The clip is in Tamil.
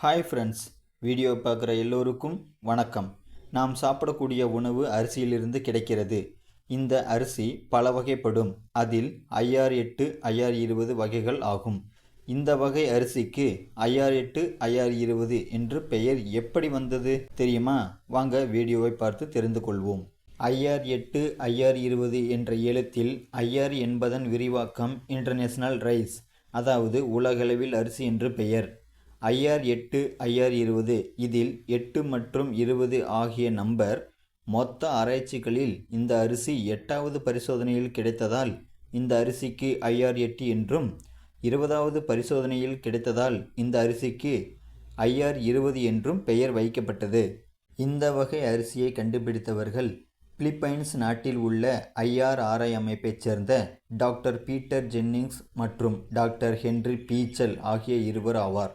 ஹாய் ஃப்ரெண்ட்ஸ், வீடியோ பார்க்குற எல்லோருக்கும் வணக்கம். நாம் சாப்பிடக்கூடிய உணவு அரிசியிலிருந்து கிடைக்கிறது. இந்த அரிசி பல வகைப்படும். அதில் IR8, IR20 வகைகள் ஆகும். இந்த வகை அரிசிக்கு IR8, IR20 என்று பெயர் எப்படி வந்தது தெரியுமா? வாங்க வீடியோவை பார்த்து தெரிந்து கொள்வோம். IR8, IR20 என்ற எழுத்தில் IR என்பதன் விரிவாக்கம் இன்டர்நேஷனல் ரைஸ், அதாவது உலகளவில் அரிசி என்று பெயர். IR8, IR20 இதில் 8 மற்றும் 20 ஆகிய நம்பர். மொத்த ஆராய்ச்சிகளில் இந்த அரிசி 8வது பரிசோதனையில் கிடைத்ததால் இந்த அரிசிக்கு IR8 என்றும், 20வது பரிசோதனையில் கிடைத்ததால் இந்த அரிசிக்கு IR20 என்றும் பெயர் வைக்கப்பட்டது. இந்த வகை அரிசியை கண்டுபிடித்தவர்கள் பிலிப்பைன்ஸ் நாட்டில் உள்ள IRRI அமைப்பைச் சேர்ந்த டாக்டர் பீட்டர் ஜென்னிங்ஸ் மற்றும் டாக்டர் ஹென்றி பீச்சல் ஆகிய இருவர் ஆவார்.